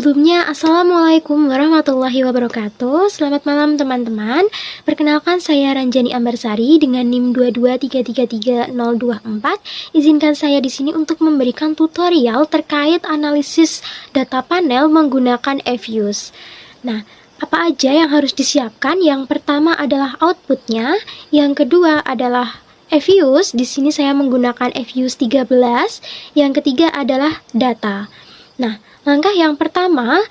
Sebelumnya, Assalamualaikum warahmatullahi wabarakatuh. Selamat malam teman-teman. Perkenalkan, saya Ranjani Ambarsari dengan NIM 223333024. Izinkan saya di sini untuk memberikan tutorial terkait analisis data panel menggunakan FUSE. Nah, apa aja yang harus disiapkan? Yang pertama adalah outputnya, yang kedua adalah FUSE. Di sini saya menggunakan FUSE 13. Yang ketiga adalah data. Nah, langkah yang pertama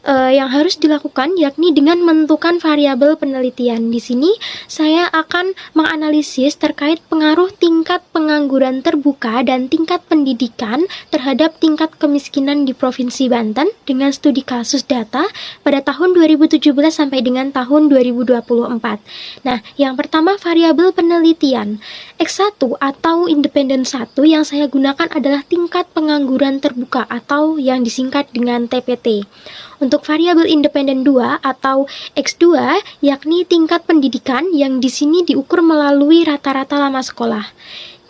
yang harus dilakukan yakni dengan menentukan variabel penelitian. Di sini saya akan menganalisis terkait pengaruh tingkat pengangguran terbuka dan tingkat pendidikan terhadap tingkat kemiskinan di Provinsi Banten dengan studi kasus data pada tahun 2017 sampai dengan tahun 2024. Nah, yang pertama variabel penelitian. X1 atau independen 1 yang saya gunakan adalah tingkat pengangguran terbuka atau yang disingkat dengan TPT. Untuk variabel independen 2 atau X2 yakni tingkat pendidikan yang di sini diukur melalui rata-rata lama sekolah.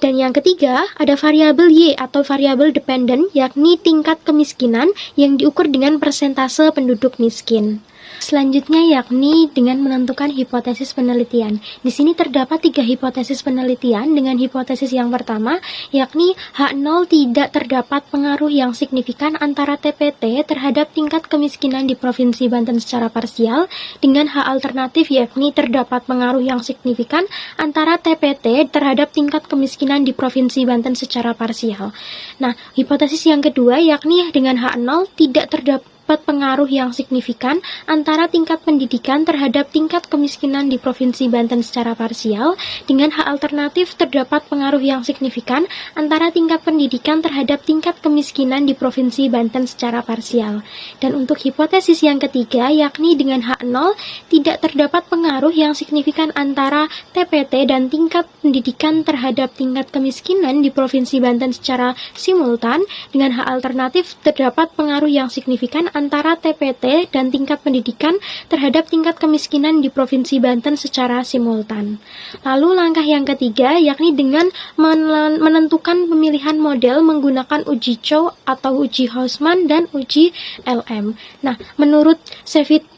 Dan yang ketiga ada variabel Y atau variabel dependen yakni tingkat kemiskinan yang diukur dengan persentase penduduk miskin. Selanjutnya yakni dengan menentukan hipotesis penelitian. Di sini terdapat 3 hipotesis penelitian dengan hipotesis yang pertama yakni H0 tidak terdapat pengaruh yang signifikan antara TPT terhadap tingkat kemiskinan di Provinsi Banten secara parsial, dengan H alternatif yakni terdapat pengaruh yang signifikan antara TPT terhadap tingkat kemiskinan di Provinsi Banten secara parsial. Nah, hipotesis yang kedua yakni dengan H0 tidak terdapat pengaruh yang signifikan antara tingkat pendidikan terhadap tingkat kemiskinan di Provinsi Banten secara parsial, dengan H alternatif terdapat pengaruh yang signifikan antara tingkat pendidikan terhadap tingkat kemiskinan di Provinsi Banten secara parsial. Dan untuk hipotesis yang ketiga yakni dengan H0 tidak terdapat pengaruh yang signifikan antara TPT dan tingkat pendidikan terhadap tingkat kemiskinan di Provinsi Banten secara simultan, dengan H alternatif terdapat pengaruh yang signifikan antara TPT dan tingkat pendidikan terhadap tingkat kemiskinan di Provinsi Banten secara simultan. Lalu langkah yang ketiga yakni dengan menentukan pemilihan model menggunakan uji Chow atau uji Hausman dan uji LM. Nah, menurut Sevitiri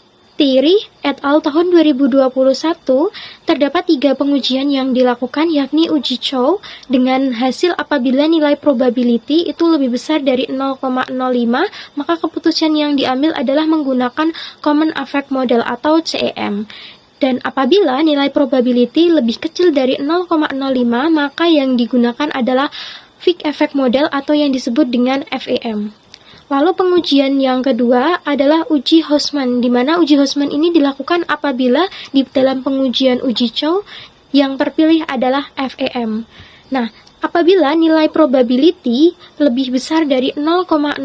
et al. Tahun 2021 terdapat 3 pengujian yang dilakukan yakni uji Chow dengan hasil apabila nilai probability itu lebih besar dari 0,05 maka keputusan yang diambil adalah menggunakan Common Effect Model atau CEM. Dan apabila nilai probability lebih kecil dari 0,05 maka yang digunakan adalah Fick Effect Model atau yang disebut dengan FEM. Lalu pengujian yang kedua adalah uji Hausman, di mana uji Hausman ini dilakukan apabila di dalam pengujian uji Chow yang terpilih adalah FEM. Nah, apabila nilai probability lebih besar dari 0,05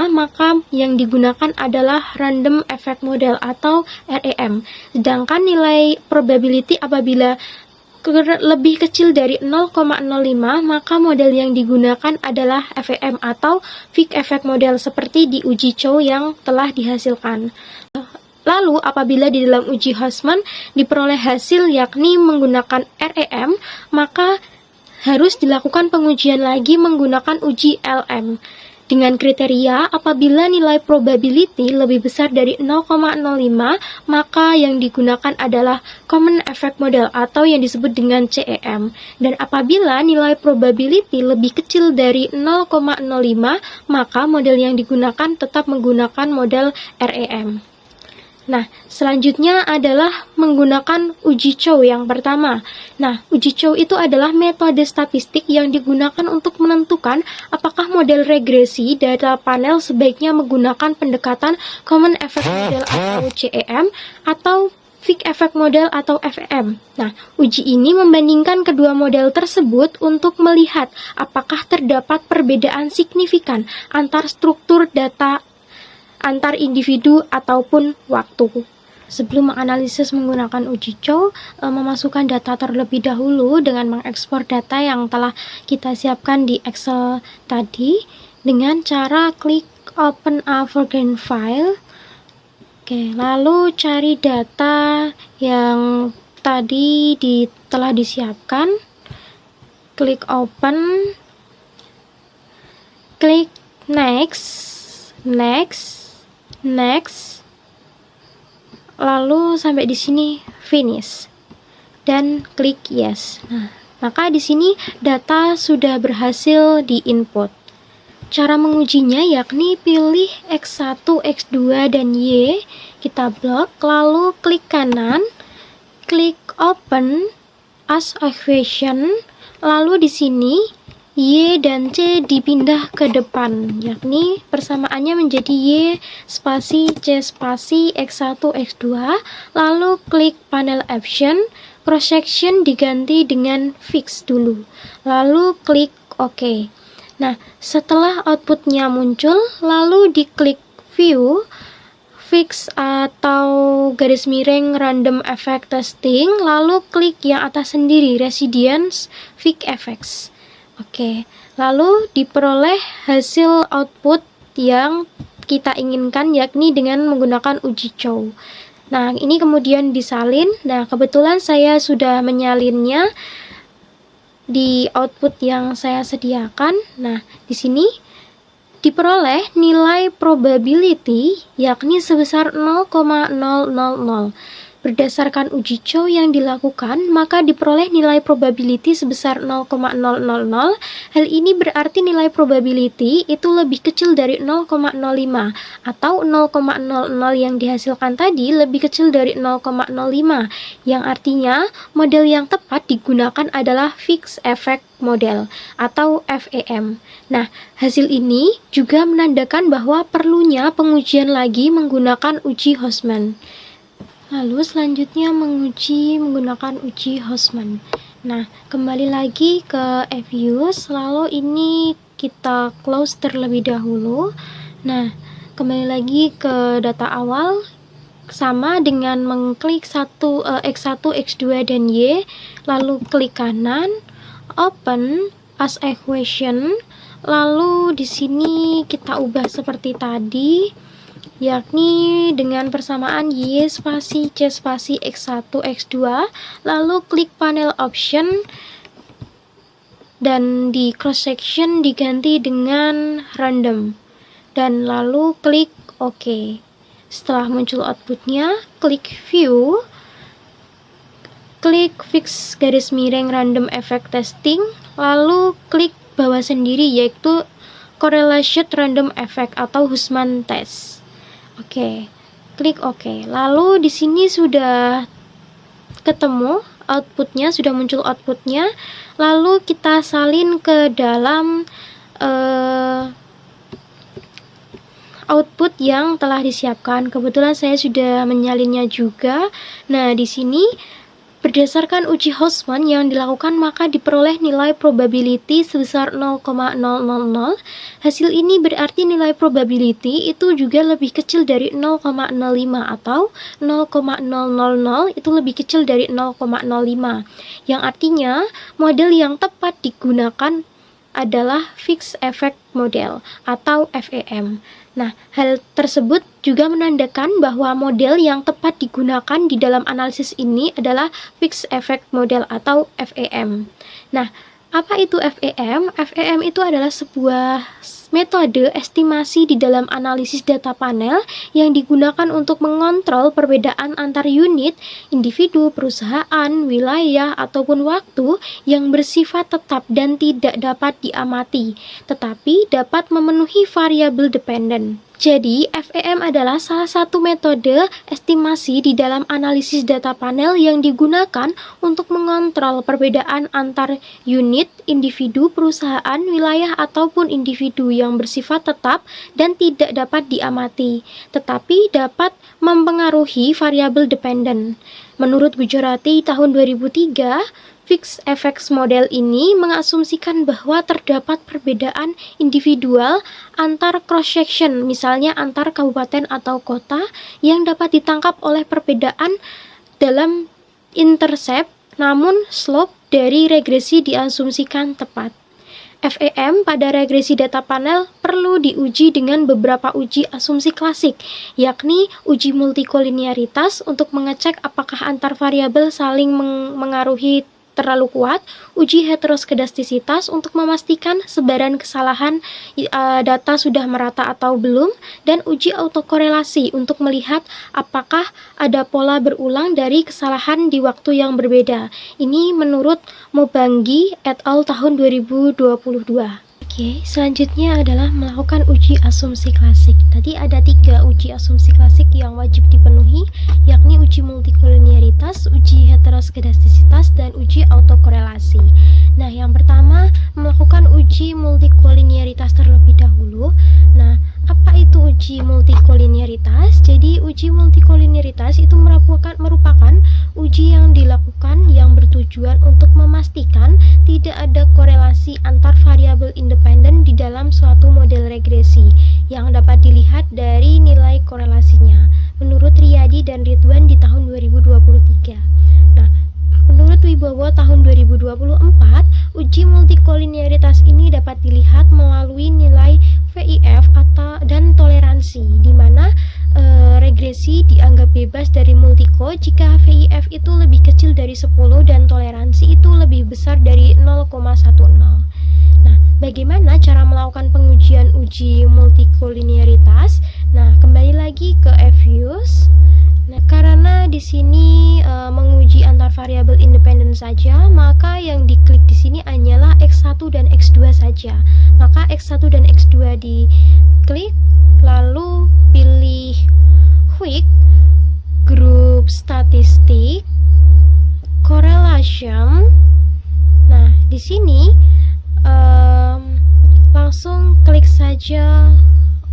maka yang digunakan adalah Random Effect Model atau REM. Sedangkan nilai probability apabila lebih kecil dari 0,05 maka model yang digunakan adalah FEM atau Fick Effect Model seperti di uji Chow yang telah dihasilkan. Lalu apabila di dalam uji Hausman diperoleh hasil yakni menggunakan REM maka harus dilakukan pengujian lagi menggunakan uji LM. Dengan kriteria apabila nilai probability lebih besar dari 0,05 maka yang digunakan adalah Common Effect Model atau yang disebut dengan CEM. Dan apabila nilai probability lebih kecil dari 0,05 maka model yang digunakan tetap menggunakan model REM. Nah, selanjutnya adalah menggunakan uji Chow yang pertama. Nah, uji Chow itu adalah metode statistik yang digunakan untuk menentukan apakah model regresi data panel sebaiknya menggunakan pendekatan Common Effect Model atau CEM atau Fick Effect Model atau FEM. Nah, uji ini membandingkan kedua model tersebut untuk melihat apakah terdapat perbedaan signifikan antar struktur data antar individu ataupun waktu. Sebelum menganalisis menggunakan uji Chow, memasukkan data terlebih dahulu dengan mengekspor data yang telah kita siapkan di Excel tadi dengan cara klik Open a Foreground File. Oke, lalu cari data yang tadi telah disiapkan. Klik Open, klik Next. next, lalu sampai di sini finish dan klik yes. Nah, maka di sini data sudah berhasil diinput. Cara mengujinya yakni pilih X1, X2, dan Y, kita blok, lalu klik kanan, klik open as equation, lalu di sini Y dan C dipindah ke depan, yakni persamaannya menjadi Y spasi C spasi X1 X2, lalu klik panel option, cross section diganti dengan fix dulu, lalu klik OK. Nah, setelah outputnya muncul, lalu diklik view, fix atau garis miring random effect testing, lalu klik yang atas sendiri, Residians Fix Effects. Oke, lalu diperoleh hasil output yang kita inginkan, yakni dengan menggunakan uji Chow. Nah, ini kemudian disalin. Nah, kebetulan saya sudah menyalinnya di output yang saya sediakan. Nah, di sini diperoleh nilai probability yakni sebesar 0,000. Berdasarkan uji Chow yang dilakukan, maka diperoleh nilai probability sebesar 0,000. Hal ini berarti nilai probability itu lebih kecil dari 0,05 atau 0,00 yang dihasilkan tadi lebih kecil dari 0,05, yang artinya model yang tepat digunakan adalah Fixed Effect Model atau FEM. Nah, hasil ini juga menandakan bahwa perlunya pengujian lagi menggunakan uji Hostman. Lalu selanjutnya menguji menggunakan uji Hostman. Nah, kembali lagi ke Fuse, lalu ini kita close terlebih dahulu. Nah, kembali lagi ke data awal, sama dengan mengklik X1, X2, dan Y, lalu klik kanan, open as equation, lalu di sini kita ubah seperti tadi, yakni dengan persamaan Y spasi C spasi X1 X2, lalu klik panel option dan di cross section diganti dengan random dan lalu klik OK. Setelah muncul outputnya, klik view, klik fix garis miring random effect testing, lalu klik bawah sendiri yaitu correlation random effect atau Hussman test. Oke, klik OK. Lalu di sini sudah ketemu outputnya, sudah muncul outputnya. Lalu kita salin ke dalam output yang telah disiapkan. Kebetulan saya sudah menyalinnya juga. Nah, di sini berdasarkan uji Hostman yang dilakukan, maka diperoleh nilai probability sebesar 0,000. Hasil ini berarti nilai probability itu juga lebih kecil dari 0,05 atau 0,000 itu lebih kecil dari 0,05. Yang artinya model yang tepat digunakan adalah Fixed Effect Model atau FEM. Nah, hal tersebut juga menandakan bahwa model yang tepat digunakan di dalam analisis ini adalah Fixed Effect Model atau FEM. Nah, apa itu FEM? FEM itu adalah sebuah metode estimasi di dalam analisis data panel yang digunakan untuk mengontrol perbedaan antar unit, individu, perusahaan, wilayah, ataupun waktu yang bersifat tetap dan tidak dapat diamati, tetapi dapat memenuhi variabel dependen. Jadi, FEM adalah salah satu metode estimasi di dalam analisis data panel yang digunakan untuk mengontrol perbedaan antar unit, individu, perusahaan, wilayah, ataupun individu yang bersifat tetap dan tidak dapat diamati, tetapi dapat mempengaruhi variabel dependen. Menurut Gujarati tahun 2003, Fixed Effects Model ini mengasumsikan bahwa terdapat perbedaan individual antar cross-section, misalnya antar kabupaten atau kota, yang dapat ditangkap oleh perbedaan dalam intercept, namun slope dari regresi diasumsikan tepat. FEM pada regresi data panel perlu diuji dengan beberapa uji asumsi klasik, yakni uji multikolinearitas untuk mengecek apakah antar variabel saling mengaruhi terlalu kuat, uji heteroskedastisitas untuk memastikan sebaran kesalahan data sudah merata atau belum, dan uji autokorelasi untuk melihat apakah ada pola berulang dari kesalahan di waktu yang berbeda. Ini menurut Mobangi et al. Tahun 2022. Oke, selanjutnya adalah melakukan uji asumsi klasik. Tadi ada 3 uji asumsi klasik yang wajib dipenuhi, yakni uji multikolinearitas, uji heteroskedastisitas, dan uji autokorelasi. Nah, yang pertama melakukan uji multikolinearitas terlebih dahulu. Nah, apa itu uji multikolinearitas? Jadi, uji multikolinearitas itu merupakan uji yang dilakukan yang bertujuan untuk memastikan tidak ada korelasi antar variabel independen di dalam suatu model regresi yang dapat dilihat dari nilai korelasinya, menurut Riyadi dan Ridwan di tahun 2023. Nah, menurut Wibowo tahun 2024, uji multikolinearitas ini dapat dilihat melalui nilai VIF dan toleransi, di mana regresi dianggap bebas dari multiko jika VIF itu lebih kecil dari 10 dan toleransi itu lebih besar dari 0,10. Nah, bagaimana cara melakukan pengujian uji multikolinearitas? Nah, kembali lagi ke FUS. Nah, karena di sini menguji antar variabel independen saja, maka yang diklik di sini hanyalah X1 dan X2 saja. Maka X1 dan X2 diklik, lalu pilih Quick Group Statistic Correlation. Nah, di sini langsung klik saja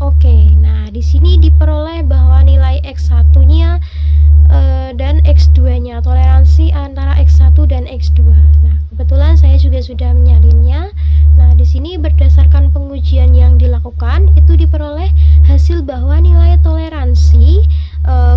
Oke. Nah, di sini diperoleh bahwa nilai X1-nya dan X2-nya, toleransi antara X1 dan X2. Nah, kebetulan saya juga sudah menyalinnya. Nah, di sini berdasarkan pengujian yang dilakukan, itu diperoleh hasil bahwa nilai toleransi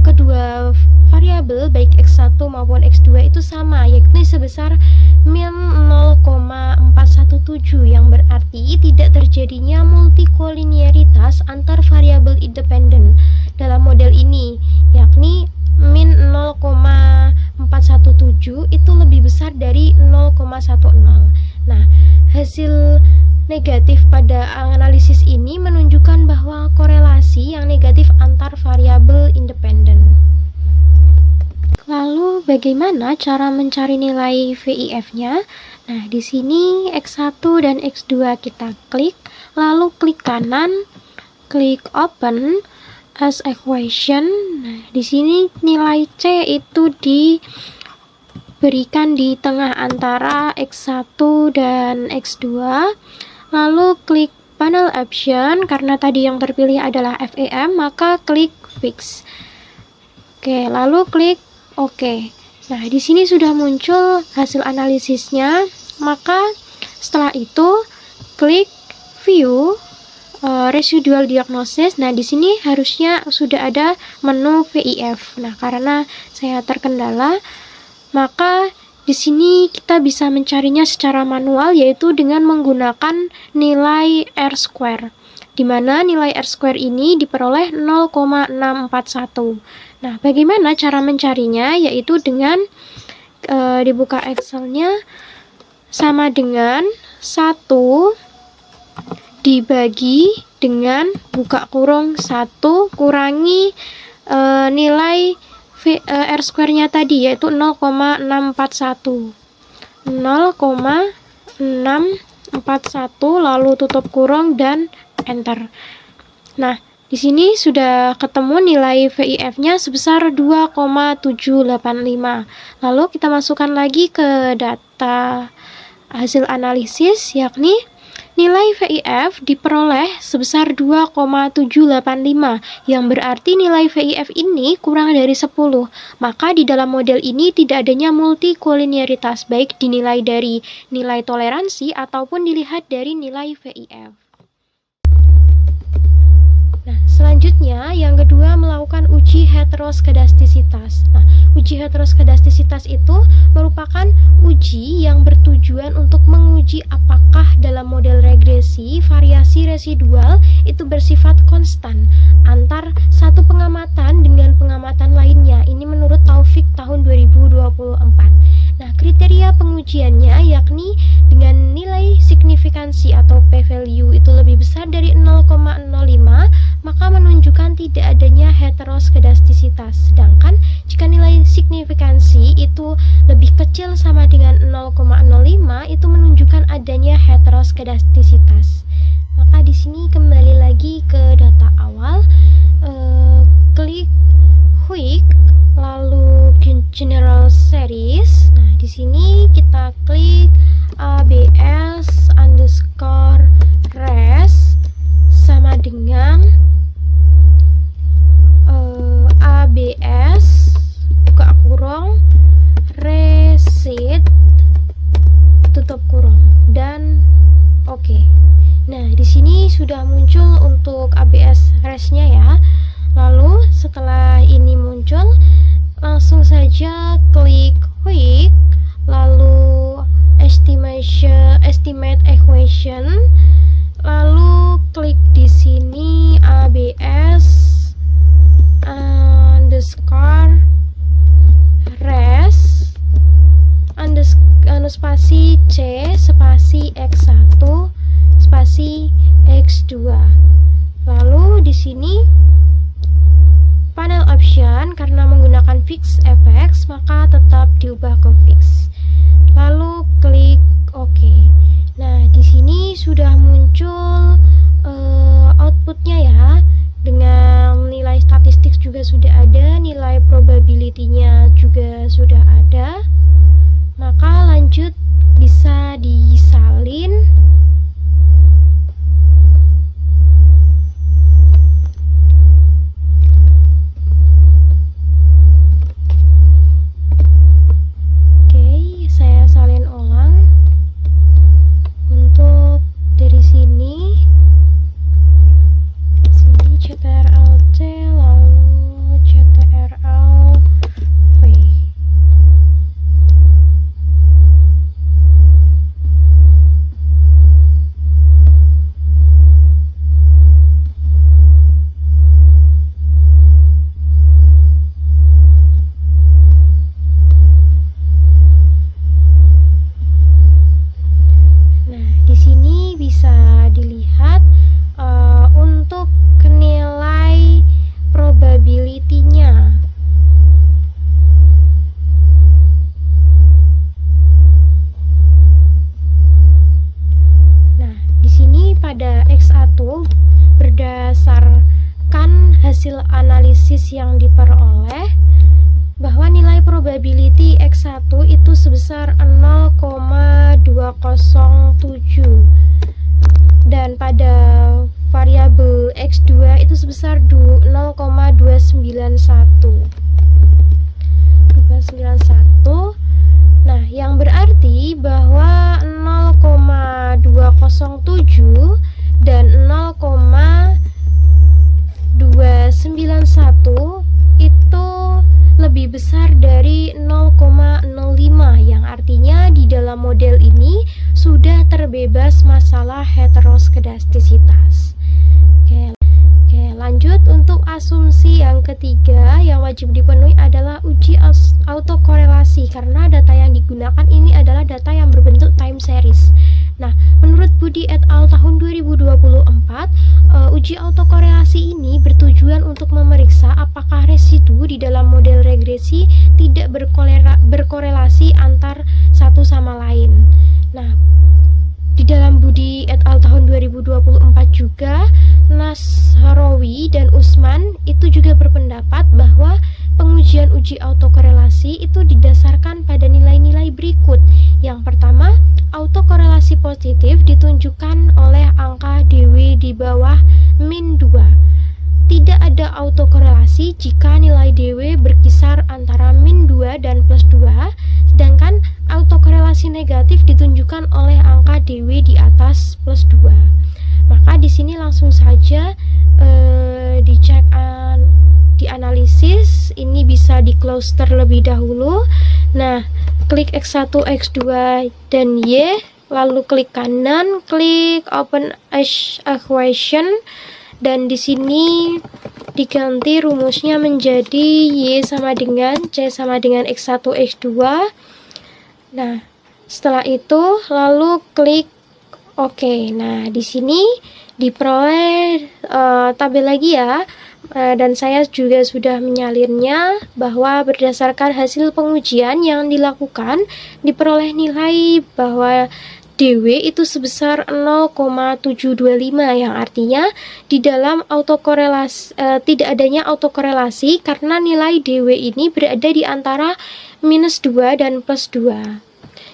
kedua variabel baik X1 maupun X2 itu sama, yakni sebesar min 0,417, yang berarti tidak terjadinya multikolinearitas antar variabel independen dalam model ini, yakni min 0,417 itu lebih besar dari 0,10. Nah, hasil negatif pada analisis ini menunjukkan bahwa korelasi yang negatif antar variabel independen. Lalu bagaimana cara mencari nilai VIF-nya? Nah, di sini X1 dan X2 kita klik, lalu klik kanan, klik open as equation. Nah, di sini nilai C itu diberikan di tengah antara X1 dan X2. Lalu klik panel option, karena tadi yang terpilih adalah FEM, maka klik fix. Oke, lalu klik OK. Nah, di sini sudah muncul hasil analisisnya. Maka setelah itu klik view residual diagnosis. Nah, di sini harusnya sudah ada menu VIF. Nah, karena saya terkendala, maka di sini kita bisa mencarinya secara manual, yaitu dengan menggunakan nilai R-square, di mana nilai R-square ini diperoleh 0,641. Nah, bagaimana cara mencarinya? Yaitu dengan dibuka Excel-nya, sama dengan 1 dibagi dengan buka kurung 1 kurangi nilai R-square-nya tadi, yaitu 0,641. 0,641, lalu tutup kurung dan enter. Nah, di sini sudah ketemu nilai VIF-nya sebesar 2,785. Lalu kita masukkan lagi ke data hasil analisis, yakni nilai VIF diperoleh sebesar 2,785, yang berarti nilai VIF ini kurang dari 10. Maka di dalam model ini tidak adanya multikolinearitas, baik dinilai dari nilai toleransi ataupun dilihat dari nilai VIF. Nah, selanjutnya yang kedua melakukan uji heteroskedastisitas. Nah, uji heteroskedastisitas itu merupakan uji yang bertujuan untuk menguji apakah dalam model regresi variasi residual itu bersifat konstan antar satu pengamatan dengan pengamatan lainnya. Ini menurut Taufik tahun 2024. Nah, kriteria saja pengujiannya, yakni dengan nilai signifikansi atau p-value itu lebih besar dari 0,05, maka menunjukkan tidak adanya heteroskedastisitas. Sedangkan jika nilai signifikansi itu lebih kecil sama dengan 0,05, itu menunjukkan adanya heteroskedastisitas. Maka di sini kembali lagi ke data awal, klik quick, lalu general series. Nah, di sini kita klik abs underscore res sama dengan abs buka kurung reset tutup kurung dan oke. Nah, di sini sudah muncul untuk ABS resnya ya. Lalu setelah ini muncul, langsung saja klik quick, lalu estimate equation, lalu klik di sini ABS underscore res spasi C spasi X1 spasi X2. Lalu di sini panel option, karena menggunakan fix effects maka tetap diubah ke fix. Lalu klik OK. Nah, di sini sudah muncul outputnya ya, dengan nilai statistik juga sudah ada, nilai probability-nya juga sudah ada. Maka lanjut bisa disalin. Saya salin ulang untuk dari sini CTRL-C lalu CTRL-V. Bisa dilihat untuk nilai probability-nya. Nah, di sini pada X1 berdasarkan hasil analisis yang diperoleh bahwa nilai probability X1 itu sebesar 0,207 dan pada variabel X2 itu sebesar 0,291. Nah, yang berarti bahwa 0,207 dan 0,291 itu lebih besar dari 0,05, yang artinya di dalam model ini sudah terbebas masalah heteroskedastisitas. Oke, lanjut untuk asumsi yang ketiga yang wajib dipenuhi adalah uji autokorelasi, karena data yang digunakan ini adalah data yang berbentuk time series. Nah, menurut Budi et al. Tahun 2024, uji autokorelasi ini bertujuan untuk memeriksa apakah residu di dalam model regresi tidak berkorelasi antar satu sama lain. Nah, di dalam Budi et al. Tahun 2024 juga, Nasrawi dan Usman itu juga berpendapat bahwa pengujian uji autokorelasi itu didasarkan pada nilai-nilai berikut. Yang pertama, autokorelasi positif ditunjukkan oleh angka DW di bawah min 2. Tidak ada autokorelasi jika nilai DW berkisar antara min 2 dan plus 2, sedangkan autokorelasi negatif ditunjukkan oleh angka DW di atas plus 2. Maka di sini langsung saja dicek, dianalisis, ini bisa di close terlebih dahulu. Nah, klik X1, X2 dan Y, lalu klik kanan, klik open equation, dan di sini diganti rumusnya menjadi Y sama dengan C sama dengan X1, X2. Nah, Setelah itu lalu klik OK. Nah, di sini diperoleh tabel lagi ya. Dan saya juga sudah menyalirnya bahwa berdasarkan hasil pengujian yang dilakukan diperoleh nilai bahwa DW itu sebesar 0,725 yang artinya di dalam autokorelasi tidak adanya autokorelasi karena nilai DW ini berada di antara -2 dan +2.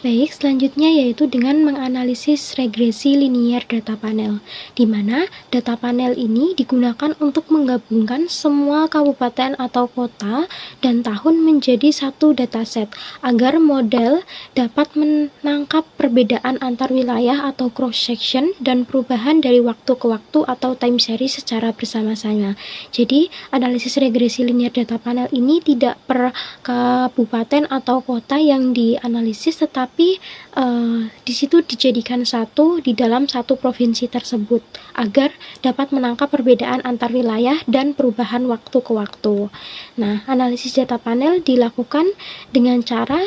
Baik, selanjutnya yaitu dengan menganalisis regresi linier data panel, di mana data panel ini digunakan untuk menggabungkan semua kabupaten atau kota dan tahun menjadi satu dataset, agar model dapat menangkap perbedaan antar wilayah atau cross-section dan perubahan dari waktu ke waktu atau time series secara bersama-sama. Jadi, analisis regresi linier data panel ini tidak per kabupaten atau kota yang dianalisis, tetapi di situ dijadikan satu di dalam satu provinsi tersebut agar dapat menangkap perbedaan antar wilayah dan perubahan waktu ke waktu. Nah, analisis data panel dilakukan dengan cara,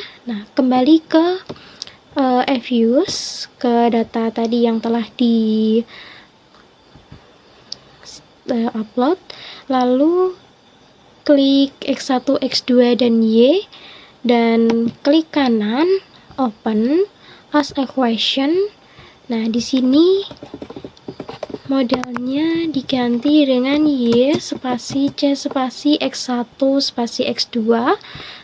kembali ke views, ke data tadi yang telah di upload, lalu klik X1, X2, dan Y, dan klik kanan open as equation. Nah, di sini modelnya diganti dengan Y spasi C spasi X1 spasi X2.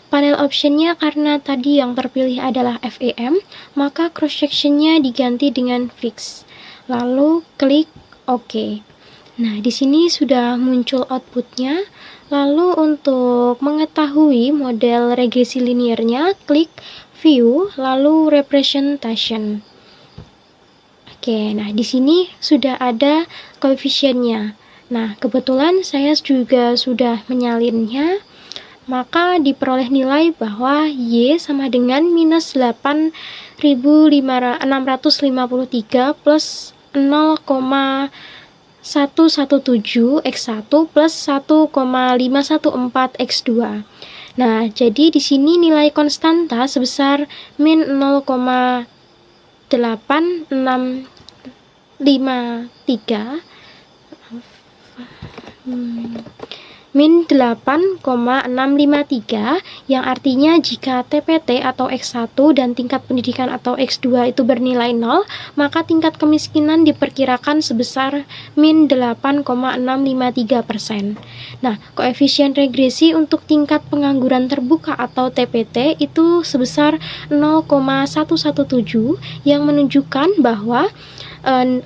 Panel optionnya karena tadi yang terpilih adalah FEM, maka cross sectionnya diganti dengan fix. Lalu klik OK. Nah, di sini sudah muncul outputnya. Lalu untuk mengetahui model regresi liniernya, klik View, lalu Representation. Oke, nah di sini sudah ada koefisiennya. Nah, kebetulan saya juga sudah menyalirnya, maka diperoleh nilai bahwa Y sama dengan -8.653 plus 0,117 X1 plus 1,514 X2. Nah, jadi di sini nilai konstanta sebesar -0,8653 -8,653, yang artinya jika TPT atau X1 dan tingkat pendidikan atau X2 itu bernilai 0, maka tingkat kemiskinan diperkirakan sebesar -8,653%. Nah, koefisien regresi untuk tingkat pengangguran terbuka atau TPT itu sebesar 0,117, yang menunjukkan bahwa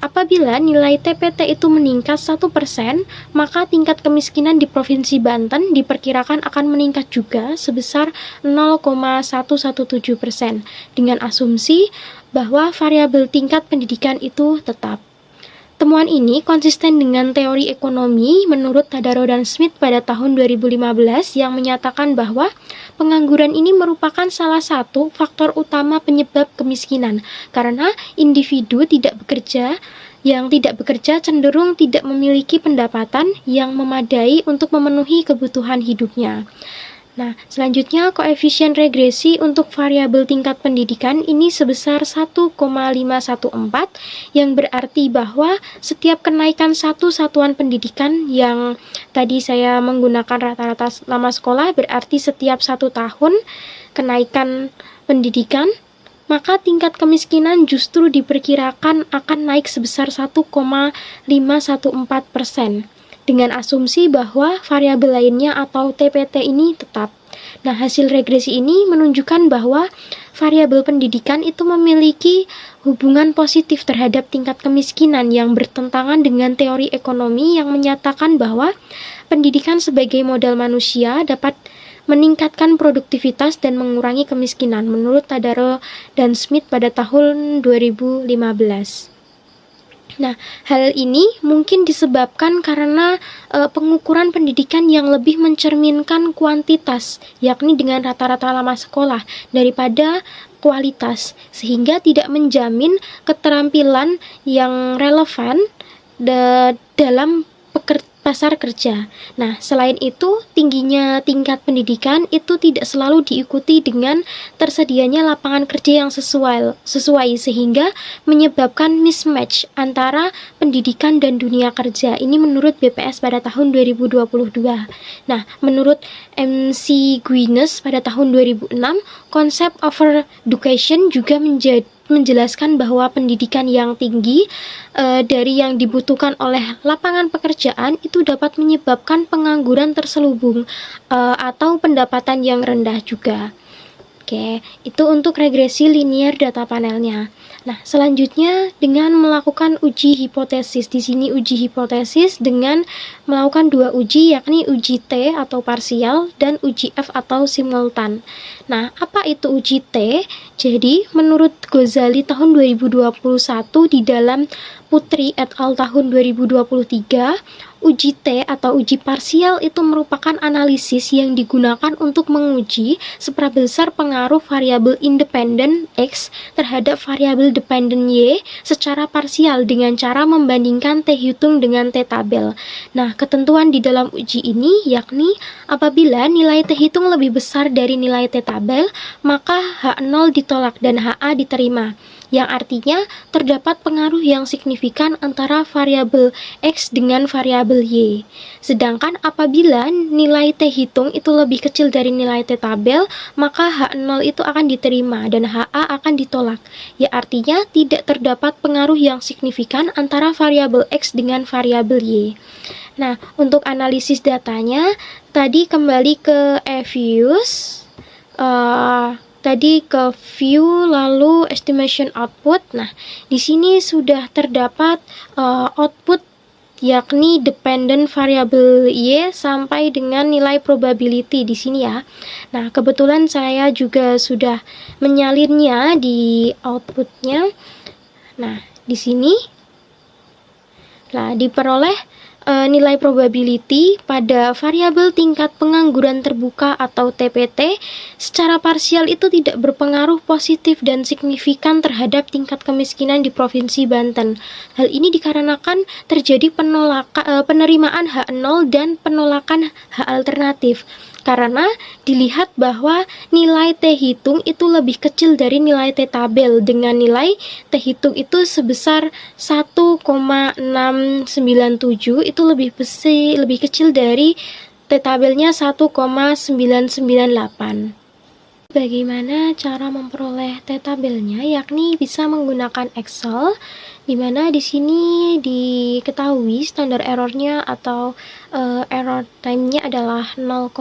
apabila nilai TPT itu meningkat 1%, maka tingkat kemiskinan di Provinsi Banten diperkirakan akan meningkat juga sebesar 0,117%, dengan asumsi bahwa variabel tingkat pendidikan itu tetap. Temuan ini konsisten dengan teori ekonomi menurut Tadaro dan Smith pada tahun 2015 yang menyatakan bahwa pengangguran ini merupakan salah satu faktor utama penyebab kemiskinan karena individu yang tidak bekerja cenderung tidak memiliki pendapatan yang memadai untuk memenuhi kebutuhan hidupnya. Nah, selanjutnya koefisien regresi untuk variabel tingkat pendidikan ini sebesar 1,514, yang berarti bahwa setiap kenaikan satu satuan pendidikan, yang tadi saya menggunakan rata-rata lama sekolah, berarti setiap 1 tahun kenaikan pendidikan, maka tingkat kemiskinan justru diperkirakan akan naik sebesar 1,514%. Dengan asumsi bahwa variabel lainnya atau TPT ini tetap. Nah, hasil regresi ini menunjukkan bahwa variabel pendidikan itu memiliki hubungan positif terhadap tingkat kemiskinan yang bertentangan dengan teori ekonomi yang menyatakan bahwa pendidikan sebagai modal manusia dapat meningkatkan produktivitas dan mengurangi kemiskinan menurut Tadaro dan Smith pada tahun 2015. Nah, hal ini mungkin disebabkan karena pengukuran pendidikan yang lebih mencerminkan kuantitas, yakni dengan rata-rata lama sekolah, daripada kualitas, sehingga tidak menjamin keterampilan yang relevan dalam pasar kerja. Nah, selain itu, tingginya tingkat pendidikan itu tidak selalu diikuti dengan tersedianya lapangan kerja yang sesuai sehingga menyebabkan mismatch antara pendidikan dan dunia kerja. Ini menurut BPS pada tahun 2022. Nah, menurut MC Guinness pada tahun 2006, konsep overeducation juga menjelaskan bahwa pendidikan yang tinggi dari yang dibutuhkan oleh lapangan pekerjaan itu dapat menyebabkan pengangguran terselubung atau pendapatan yang rendah juga. Oke, itu untuk regresi linear data panelnya. Nah, selanjutnya dengan melakukan uji hipotesis. Di sini uji hipotesis dengan melakukan dua uji, yakni uji T atau parsial dan uji F atau simultan. Nah, apa itu uji T? Jadi, menurut Ghazali tahun 2021 di dalam Putri et al. Tahun 2023, uji T atau uji parsial itu merupakan analisis yang digunakan untuk menguji seberapa besar pengaruh variabel independen X terhadap variabel dependen Y secara parsial dengan cara membandingkan T hitung dengan T tabel. Nah, ketentuan di dalam uji ini yakni apabila nilai T hitung lebih besar dari nilai T tabel, maka H0 ditolak dan HA diterima, yang artinya terdapat pengaruh yang signifikan antara variabel X dengan variabel Y. Sedangkan apabila nilai T hitung itu lebih kecil dari nilai T tabel, maka H0 itu akan diterima dan HA akan ditolak. Ya, artinya tidak terdapat pengaruh yang signifikan antara variabel X dengan variabel Y. Nah, untuk analisis datanya, tadi kembali ke EViews, tadi ke view lalu estimation output. Nah, di sini sudah terdapat output yakni dependent variable Y sampai dengan nilai probability di sini ya. Nah, kebetulan saya juga sudah menyalinnya di outputnya. Nah, di sini diperoleh nilai probability pada variabel tingkat pengangguran terbuka atau TPT secara parsial itu tidak berpengaruh positif dan signifikan terhadap tingkat kemiskinan di Provinsi Banten. Hal ini dikarenakan terjadi penerimaan H0 dan penolakan H alternatif. Karena dilihat bahwa nilai T hitung itu lebih kecil dari nilai T tabel dengan nilai T hitung itu sebesar 1,697 itu lebih kecil dari T tabelnya 1,998. Bagaimana cara memperoleh T tabelnya? Yakni bisa menggunakan Excel, di mana di sini diketahui standar errornya atau error time-nya adalah 0,05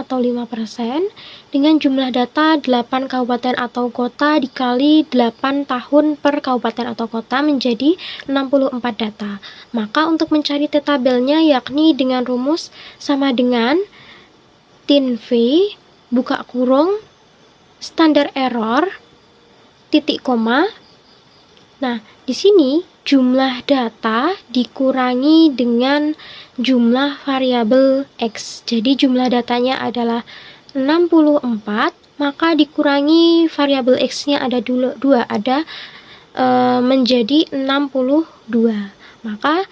atau 5% dengan jumlah data 8 kabupaten atau kota dikali 8 tahun per kabupaten atau kota menjadi 64 data. Maka untuk mencari T tabelnya yakni dengan rumus sama dengan tin V buka kurung standar error titik koma. Nah, di sini jumlah data dikurangi dengan jumlah variabel X. Jadi jumlah datanya adalah 64, maka dikurangi variabel X-nya ada 2, menjadi 62. Maka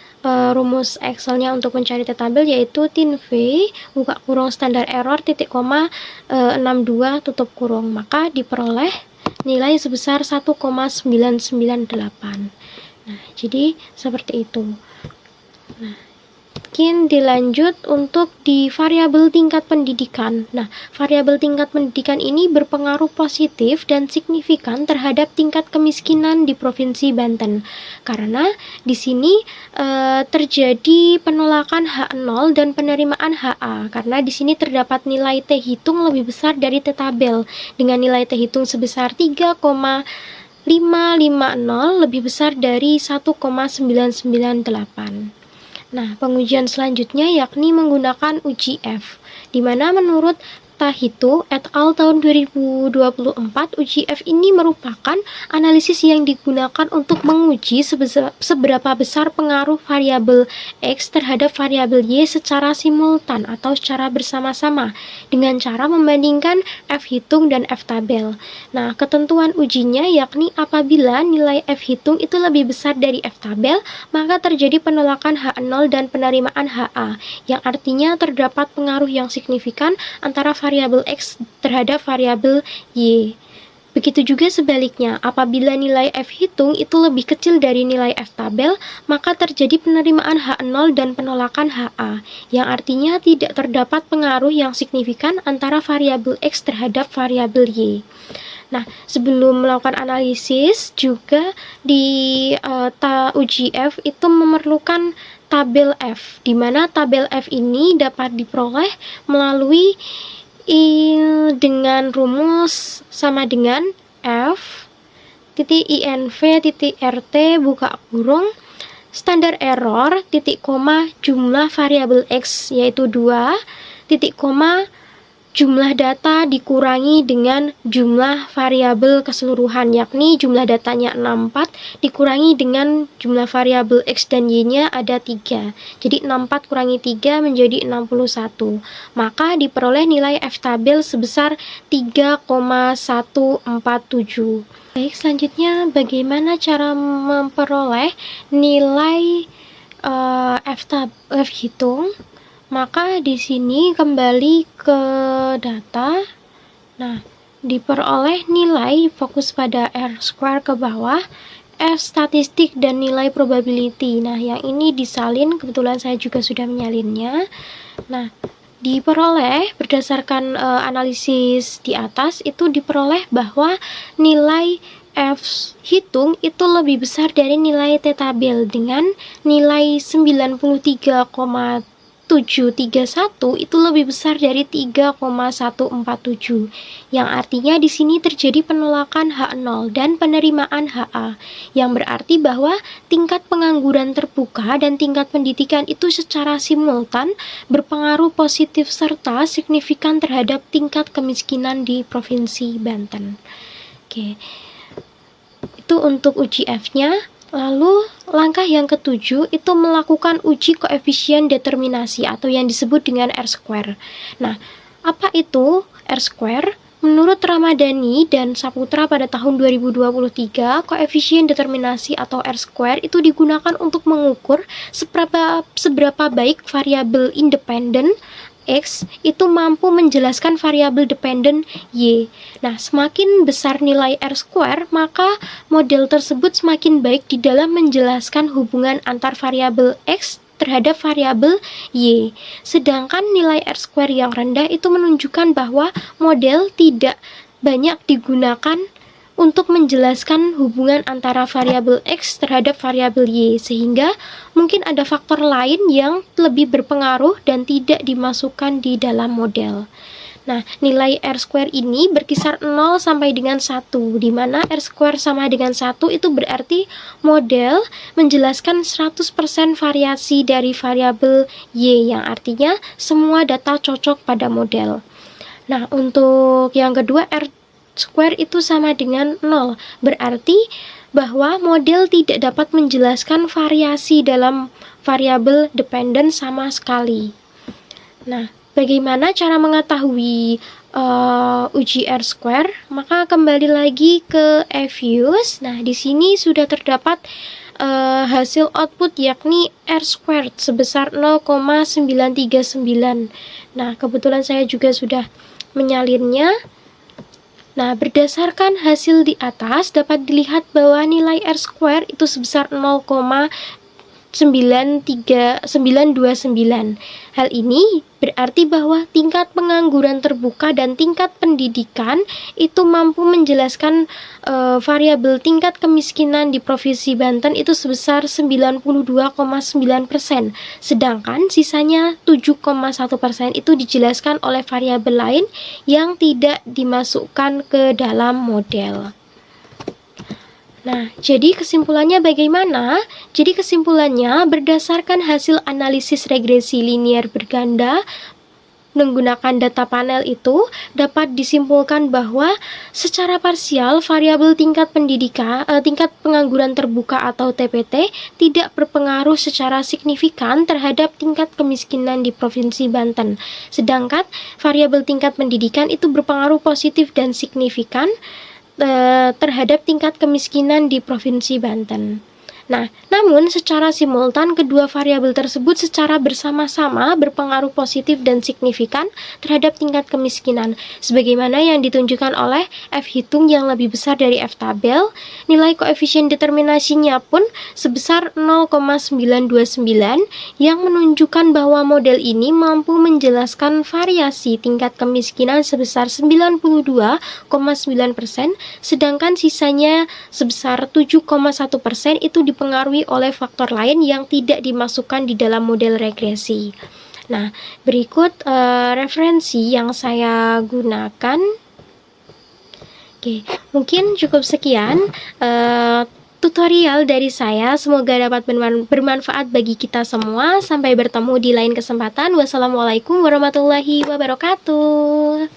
rumus Excel-nya untuk mencari T tabel yaitu tin V buka kurung standar error titik koma 62 tutup kurung, maka diperoleh nilai sebesar 1,998. Nah, jadi seperti itu. Nah, mungkin dilanjut untuk di variabel tingkat pendidikan. Nah, variabel tingkat pendidikan ini berpengaruh positif dan signifikan terhadap tingkat kemiskinan di Provinsi Banten. Karena di sini terjadi penolakan H0 dan penerimaan HA. Karena di sini terdapat nilai T hitung lebih besar dari T tabel dengan nilai T hitung sebesar 3,550 lebih besar dari 1,998. Nah, pengujian selanjutnya yakni menggunakan uji F, di mana menurut Tahito et al. Tahun 2024, UGF ini merupakan analisis yang digunakan untuk menguji seberapa besar pengaruh variabel X terhadap variabel Y secara simultan atau secara bersama-sama dengan cara membandingkan F hitung dan F tabel. Nah, ketentuan ujinya yakni apabila nilai F hitung itu lebih besar dari F tabel, maka terjadi penolakan H0 dan penerimaan HA, yang artinya terdapat pengaruh yang signifikan antara variabel X terhadap variabel Y. Begitu juga sebaliknya, apabila nilai F hitung itu lebih kecil dari nilai F tabel, maka terjadi penerimaan H0 dan penolakan HA, yang artinya tidak terdapat pengaruh yang signifikan antara variabel X terhadap variabel Y. Nah, sebelum melakukan analisis juga di UGF itu memerlukan tabel F, di mana tabel F ini dapat diperoleh melalui dengan rumus sama dengan F titik INV titik RT buka kurung standar error titik koma jumlah variabel X yaitu 2 titik koma jumlah data dikurangi dengan jumlah variabel keseluruhan, yakni jumlah datanya 64 dikurangi dengan jumlah variabel X dan Y-nya ada 3. Jadi 64 kurangi 3 menjadi 61. Maka diperoleh nilai F tabel sebesar 3,147. Baik, selanjutnya bagaimana cara memperoleh nilai F hitung? Maka di sini kembali ke data. Nah, diperoleh nilai fokus pada R² ke bawah, F statistik dan nilai probability. Nah, yang ini disalin, kebetulan saya juga sudah menyalinnya. Nah, diperoleh berdasarkan analisis di atas itu diperoleh bahwa nilai F hitung itu lebih besar dari nilai T tabel dengan nilai 93,731 itu lebih besar dari 3,147, yang artinya di sini terjadi penolakan H0 dan penerimaan HA, yang berarti bahwa tingkat pengangguran terbuka dan tingkat pendidikan itu secara simultan berpengaruh positif serta signifikan terhadap tingkat kemiskinan di Provinsi Banten. Oke, itu untuk UGF-nya. Lalu langkah yang ketujuh itu melakukan uji koefisien determinasi atau yang disebut dengan R². Nah, apa itu R²? Menurut Ramadhani dan Saputra pada tahun 2023, koefisien determinasi atau R² itu digunakan untuk mengukur seberapa baik variabel independen X itu mampu menjelaskan variabel dependen Y. Nah, semakin besar nilai R², maka model tersebut semakin baik di dalam menjelaskan hubungan antar variabel X terhadap variabel Y. Sedangkan nilai R² yang rendah itu menunjukkan bahwa model tidak banyak digunakan untuk menjelaskan hubungan antara variabel X terhadap variabel Y, sehingga mungkin ada faktor lain yang lebih berpengaruh dan tidak dimasukkan di dalam model. Nah, nilai R² ini berkisar 0 sampai dengan 1, di mana R² sama dengan 1 itu berarti model menjelaskan 100% variasi dari variabel Y, yang artinya semua data cocok pada model. Nah, untuk yang kedua, R² itu sama dengan 0, berarti bahwa model tidak dapat menjelaskan variasi dalam variabel dependen sama sekali. Nah, bagaimana cara mengetahui uji R²? Maka kembali lagi ke Fuse. Nah, di sini sudah terdapat hasil output yakni R² sebesar 0,939. Nah, kebetulan saya juga sudah menyalinnya. Nah, berdasarkan hasil di atas dapat dilihat bahwa nilai R² itu sebesar 0,929. Hal ini berarti bahwa tingkat pengangguran terbuka dan tingkat pendidikan itu mampu menjelaskan variabel tingkat kemiskinan di Provinsi Banten itu sebesar 92,9%, sedangkan sisanya 7,1% itu dijelaskan oleh variabel lain yang tidak dimasukkan ke dalam model. Nah, jadi kesimpulannya bagaimana? Jadi kesimpulannya berdasarkan hasil analisis regresi linier berganda menggunakan data panel itu dapat disimpulkan bahwa secara parsial variabel tingkat tingkat pengangguran terbuka atau TPT tidak berpengaruh secara signifikan terhadap tingkat kemiskinan di Provinsi Banten. Sedangkan variabel tingkat pendidikan itu berpengaruh positif dan signifikan terhadap tingkat kemiskinan di Provinsi Banten. Nah, namun secara simultan kedua variabel tersebut secara bersama-sama berpengaruh positif dan signifikan terhadap tingkat kemiskinan, sebagaimana yang ditunjukkan oleh F hitung yang lebih besar dari F tabel. Nilai koefisien determinasinya pun sebesar 0,929 yang menunjukkan bahwa model ini mampu menjelaskan variasi tingkat kemiskinan sebesar 92,9%, sedangkan sisanya sebesar 7,1% itu dipengaruhi oleh faktor lain yang tidak dimasukkan di dalam model regresi. Nah, berikut referensi yang saya gunakan. Oke, mungkin cukup sekian tutorial dari saya. Semoga dapat bermanfaat bagi kita semua. Sampai bertemu di lain kesempatan. Wassalamualaikum warahmatullahi wabarakatuh.